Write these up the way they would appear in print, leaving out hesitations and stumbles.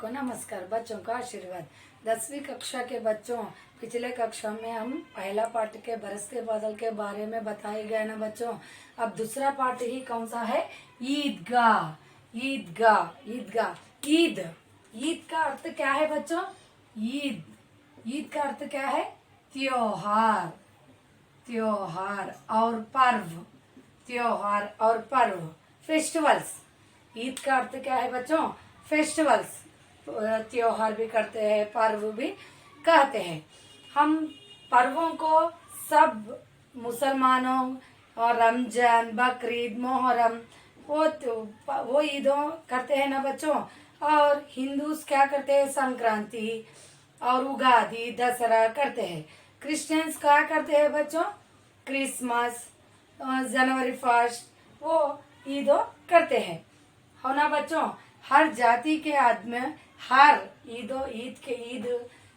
को नमस्कार। बच्चों का आशीर्वाद। 10वीं कक्षा के बच्चों, पिछले कक्षा में हम पहला पाठ के बरसते बादल के बारे में बताए गए ना बच्चों। अब दूसरा पाठ ही कौन सा है? ईदगाह। ईदगाह ईदगाह ईद। ईद का अर्थ क्या है बच्चों? ईद। ईद का अर्थ क्या है? त्योहार। त्योहार और पर्व। त्योहार और पर्व, फेस्टिवल्स। ईद का अर्थ क्या है बच्चों? फेस्टिवल्स। त्योहार भी करते हैं, पर्व भी कहते हैं। हम पर्वों को सब मुसलमानों और रमजान, बकरीद, मोहर्रम वो ईदों करते हैं ना बच्चों। और हिंदूस क्या करते हैं? संक्रांति और उगादि, दशहरा करते हैं। क्रिश्चियंस क्या करते हैं बच्चों? क्रिसमस, जनवरी 1 वो ईदों करते हैं, हो ना बच्चों। हर जाति के आदमी हर ईद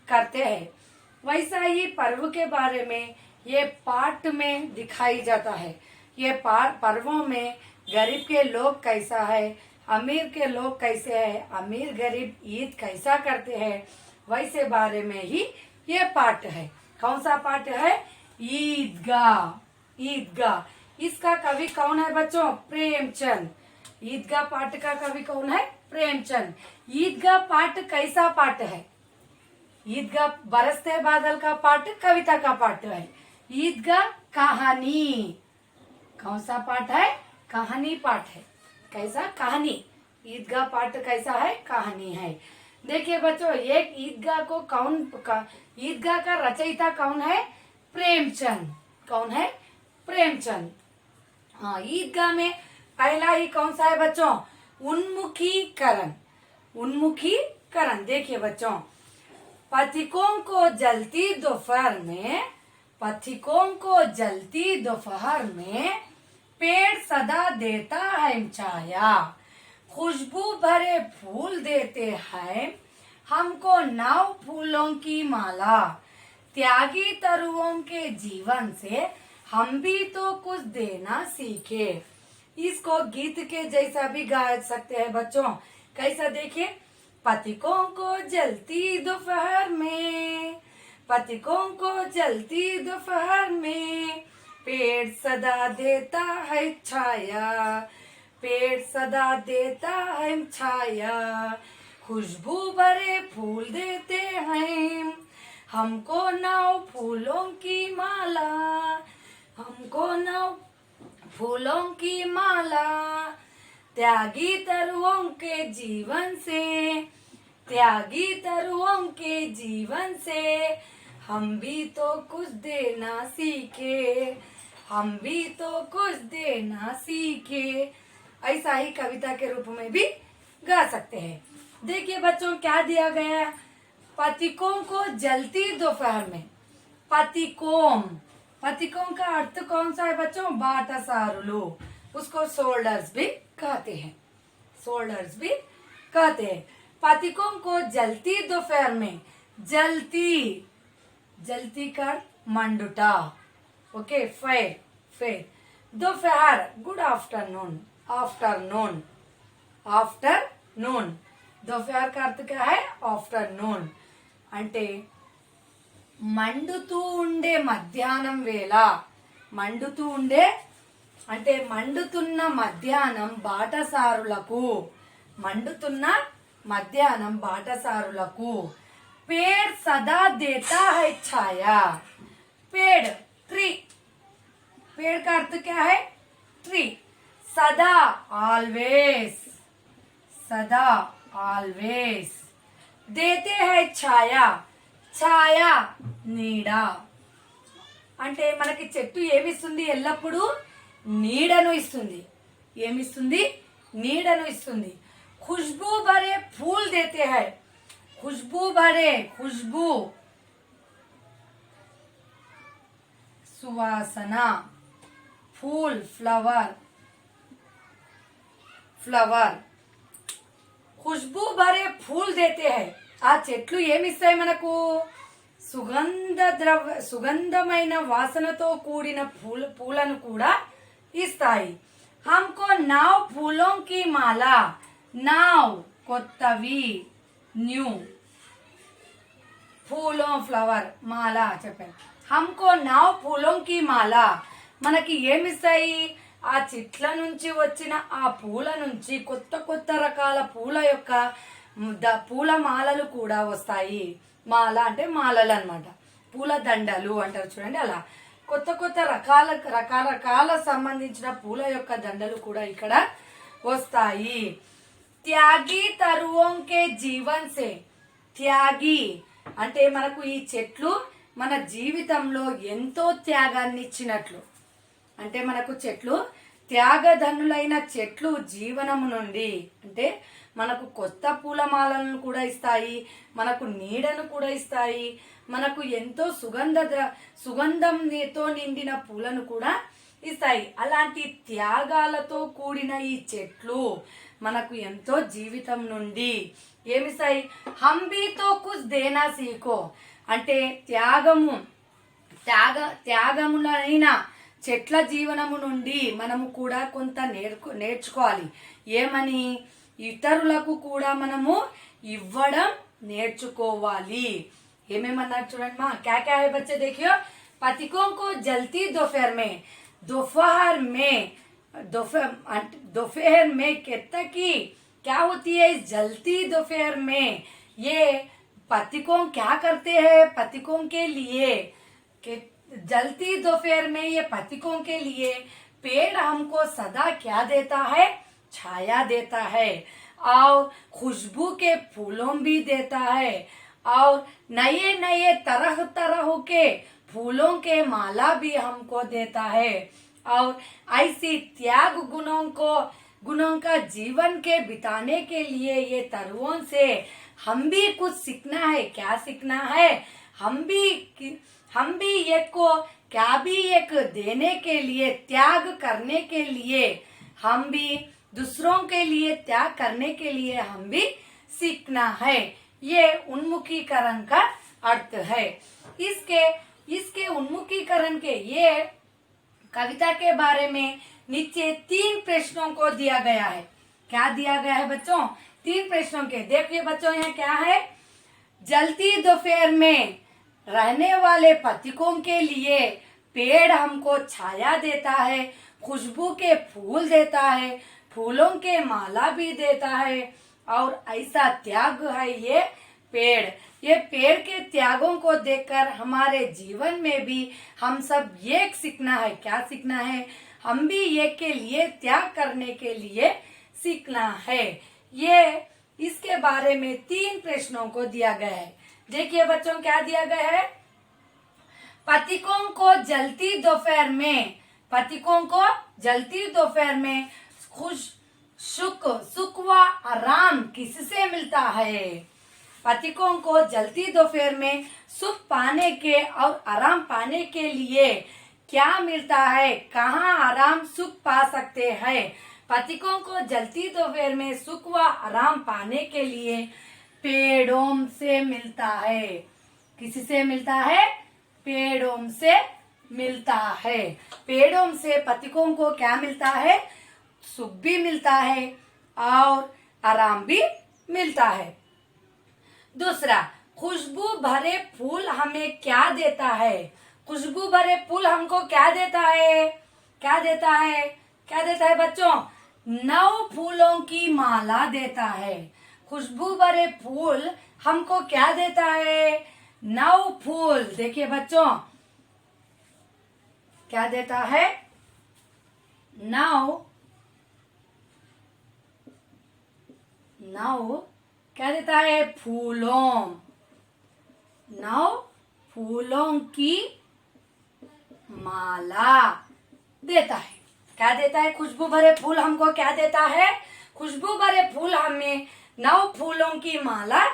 करते हैं। वैसा ही पर्व के बारे में ये पाठ में दिखाई जाता है। ये पर्वों में गरीब के लोग कैसा है, अमीर के लोग कैसे हैं, अमीर गरीब ईद कैसा करते हैं, वैसे बारे में ही ये पाठ है। कौन सा पाठ है? ईदगाह। ईदगाह। इसका कवि कौन है बच्चों? प्रेमचंद। ईदगाह पाठ का कवि कौन है? प्रेमचंद। ईदगाह पाठ कैसा पाठ है? ईदगाह बरसते बादल का पाठ कविता का पाठ है। ईदगाह कहानी। कौन सा पाठ है? कहानी पाठ है। कैसा? कहानी। ईदगाह पाठ कैसा है? कहानी है। देखिए बच्चों, एक ईदगाह को ईदगाह का रचयिता कौन है? प्रेमचंद। कौन है? प्रेमचंद। हाँ, ईदगाह में पहला ही कौन सा है बच्चों? उन्मुखीकरण। उन्मुखीकरण। देखिए बच्चों, पथिकों को जलती दोपहर में पेड़ सदा देता है छाया, खुशबू भरे फूल देते हैं हमको नाव फूलों की माला, त्यागी तरुओं के जीवन से हम भी तो कुछ देना सीखे। इसको गीत के जैसा भी गा सकते हैं बच्चों। कैसा? देखिए, पथिकों को जलती दोपहर में पेड़ सदा देता है छाया, खुशबू भरे फूल देते हैं हमको नाव फूलों की माला, त्यागी तरुओं के जीवन से हम भी तो कुछ देना सीखे। ऐसा ही कविता के रूप में भी गा सकते हैं। देखिए बच्चों, क्या दिया गया है? पथिकों को जलती दोपहर में। पथिकों का अर्थ कौन सा है बच्चों? बाटासारुलो। उसको शोल्डर्स भी कहते हैं। पथिकों को जलती दोपहर में। जलती का मंडुटा। ओके, फेर। दोपहर, गुड आफ्टरनून। दोपहर का अर्थ क्या है? आफ्टरनून। అంటే మండుతూ ఉండే మధ్యాహ్నం వేళ. మండుతున్న మధ్యాహ్నం బాటసారులకు पेड़ सदा देता है छाया। ट्री। पेड़ का अर्थ क्या है? ट्री। सदा, ऑलवेज देते हैं ఛాయా నీడ. అంటే మనకి చెట్టు ఏమిస్తుంది? ఎల్లప్పుడూ నీడను ఇస్తుంది. ఏమిస్తుంది? నీడను ఇస్తుంది. खुशबू भरे फूल देते हैं. खुशबू सुवासना, फूल फ्लवर. खुशबू भरे फूल देते हैं. ఆ చెట్లు ఏమిస్తాయి మనకు? సుగంధమైన వాసనతో కూడిన పూలను కూడా ఇస్తాయి. हमको नाव फूलों की माला. नाव కొత్తవి, న్యూ फूलों फ्लवर మాల చెప్పాను. हमको 9 फूलों की माला మనకి ఏమిస్తాయి? ఆ చెట్ల నుంచి వచ్చిన ఆ పూల నుంచి కొత్త కొత్త రకాల పూల యొక్క పూల మాలలు కూడా వస్తాయి. మాల అంటే మాలలు అన్నమాట. పూల దండలు అంటారు చూడండి. అలా కొత్త కొత్త రకాల సంబంధించిన పూల యొక్క దండలు కూడా ఇక్కడ వస్తాయి. త్యాగి తరువోంకే జీవన్ సే, త్యాగి అంటే మనకు ఈ చెట్లు మన జీవితంలో ఎంతో త్యాగాన్ని ఇచ్చినట్లు. అంటే మనకు చెట్లు త్యాగధనులైన చెట్లు జీవనము నుండి అంటే మనకు కొత్త పూలమాలను కూడా ఇస్తాయి, మనకు నీడను కూడా ఇస్తాయి, మనకు ఎంతో సుగంధంతో నిండిన పూలను కూడా ఇస్తాయి. అలాంటి త్యాగాలతో కూడిన ఈ చెట్లు మనకు ఎంతో జీవితం నుండి ఏమిస్తాయి? హంబీతో కుచ్ దేనా సీకో అంటే త్యాగములైన చెట్ల జీవనము నుండి మనము కూడా కొంత నేర్చుకోవాలి. ఏమని? ఇతరులకు కూడా మనము ఇవ్వడం నేర్చుకోవాలి. ఏమేమన్నారు చూడండి మా. క్యా క్యా హై బच्चे देखियो. पथिकों को जलती दोपहर में कहता कि क्या होती है इस जलती दोपहर में? ये पथिकों क्या करते हैं? पथिकों के लिए जलती दोपहर में ये पथिकों के लिए पेड़ हमको सदा क्या देता है? छाया देता है और खुशबू के फूलों भी देता है और नए नए तरह के फूलों के माला भी हमको देता है और ऐसी त्याग गुणों का जीवन के बिताने के लिए ये तरुओं से हम भी कुछ सीखना है. क्या सीखना है? हम भी एक को क्या भी एक देने के लिए, त्याग करने के लिए, हम भी दूसरों के लिए त्याग करने के लिए हम भी सीखना है. ये उन्मुखीकरण का अर्थ है. इसके उन्मुखीकरण के ये कविता के बारे में नीचे 3 प्रश्नों को दिया गया है. क्या दिया गया है बच्चों? 3 प्रश्नों के. देखिए बच्चों यहाँ क्या है? जलती दोपहर में रहने वाले पथिकों के लिए पेड़ हमको छाया देता है, खुशबू के फूल देता है, फूलों के माला भी देता है और ऐसा त्याग है ये पेड़. ये पेड़ के त्यागों को देखकर हमारे जीवन में भी हम सब एक सीखना है. क्या सीखना है? हम भी एक के लिए त्याग करने के लिए सीखना है. ये इसके बारे में 3 प्रश्नों को दिया गया है. देखिए बच्चों क्या दिया गया है? पथिकों को जलती दोपहर में सुख व आराम किससे मिलता है? पथिकों को जलती दोपहर में सुख पाने के और आराम पाने के लिए क्या मिलता है? कहाँ आराम सुख पा सकते हैं? पथिकों को जलती दोपहर में सुख व आराम पाने के लिए पेड़ों से मिलता है. किससे मिलता है? पेड़ों से मिलता है. पेड़ों से पथिकों को क्या मिलता है? सुख भी मिलता है और आराम भी मिलता है. दूसरा, खुशबू भरे फूल हमें क्या देता है? खुशबू भरे फूल हमको क्या देता है? क्या देता है? क्या देता है बच्चों? 9 फूलों की माला देता है. खुशबू भरे फूल हमको क्या देता है? 9 फूल. देखिए बच्चों क्या देता है? 9 क्या देता है? फूलों. 9 फूलों की माला देता है. क्या देता है? खुशबू भरे फूल हमको क्या देता है? खुशबू भरे फूल हमें 9 फूलों की माला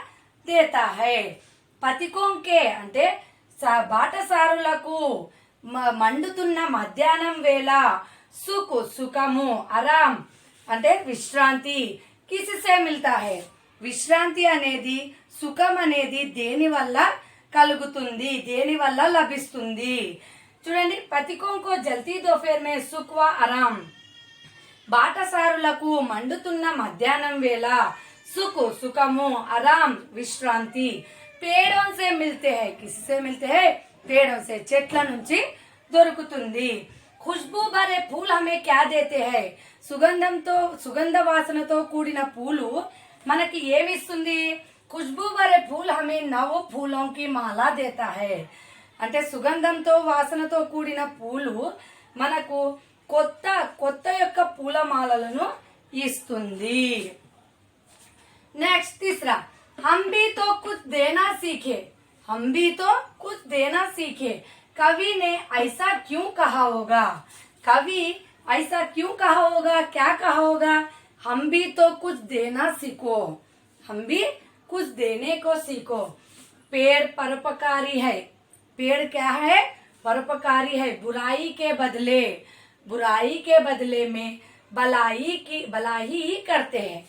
देता है. పథికోं के అంటే బాటసారులకు మండుతున్న మధ్యాహ్నం వేళ సుఖము ఆరాం అంటే విశ్రాంతి కిసిసే మిల్తా హై. విశ్రాంతి అనేది సుఖం అనేది దేని వల్ల కలుగుతుంది, దేని వల్ల లభిస్తుంది? చూడండి, పథికోं को जलती दोपहर में सुख व आराम. బాటసారులకు మండుతున్న మధ్యాహ్నం వేళ सुख सुखमु आराम विश्रांति पेड़ों से मिलते हैं किससे मिलते हैं पेड़ों से చెట్ల నుంచి దొరుకుతుంది खुशबू भरे फूल हमें क्या देते हैं సుగంధ వాసనతో కూడిన పూలు మనకి ఏమిస్తుంది खुशबू भरे फूल हमें नव फूलों की माला देता है అంటే సుగంధంతో వాసనతో కూడిన పూలు మనకు కొత్త కొత్త యొక్క పూల మాలలను ఇస్తుంది नेक्स्ट तीसरा हम भी तो कुछ देना सीखे हम भी तो कुछ देना सीखे कवि ने ऐसा क्यों कहा होगा कवि ऐसा क्यों कहा होगा क्या कहा होगा हम भी तो कुछ देना सीखो हम भी कुछ देने को सीखो पेड़ परोपकारी है पेड़ क्या है परोपकारी है बुराई के बदले में भलाई ही करते हैं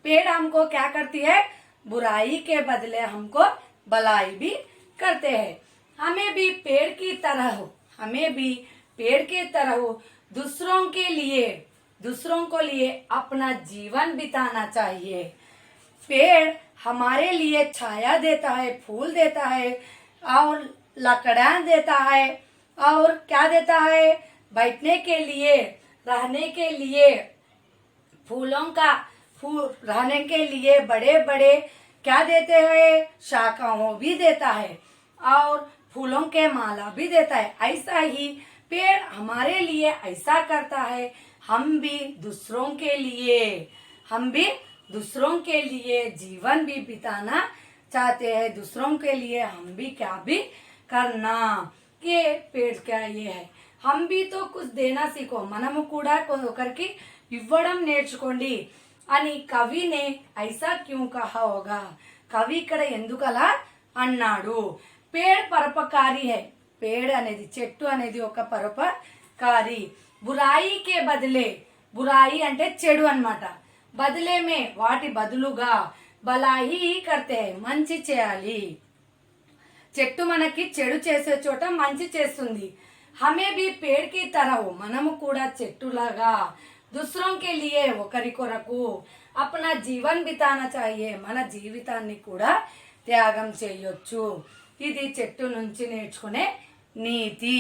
पेड़ हमको क्या करती है बुराई के बदले हमको भलाई भी करते हैं हमें भी पेड़ की तरह हो दूसरों को लिए अपना जीवन बिताना चाहिए पेड़ हमारे लिए छाया देता है फूल देता है और लकड़ा देता है और क्या देता है बैठने के लिए रहने के लिए रहने के लिए बड़े बड़े क्या देते हैं शाखाओं भी देता है और फूलों के माला भी देता है ऐसा ही पेड़ हमारे लिए ऐसा करता है हम भी दूसरों के लिए जीवन भी बिताना चाहते हैं दूसरों के लिए हम भी क्या भी करना ये पेड़ क्या ये है हम भी तो कुछ देना सीखो మనము కూడా ఒకరికి ఇవ్వడం నేర్చుకోండి అని కవినే ఐసా క్యూ కహా హోగా కవి ఇక్కడ ఎందుకలా అన్నాడు పేడ్ పరోపకారి హై పేడ్ అనేది చెట్టు అనేది ఒక పరోపకారి బురాయి అంటే చెడు అన్నమాట బదిలేమే వాటి బదులుగా బలాయి కర్తే మంచి చేయాలి చెట్టు మనకి చెడు చేసే చోట మంచి చేస్తుంది हमें भी पेड़ की तरह हो మనము కూడా చెట్టులాగా दूसरों के लिए ఒకరి కొరకు अपना जीवन बिताना चाहिए మన జీవితాన్ని కూడా త్యాగం చేయొచ్చు ఇది చెట్టు నుంచి నేర్చుకునే నీతి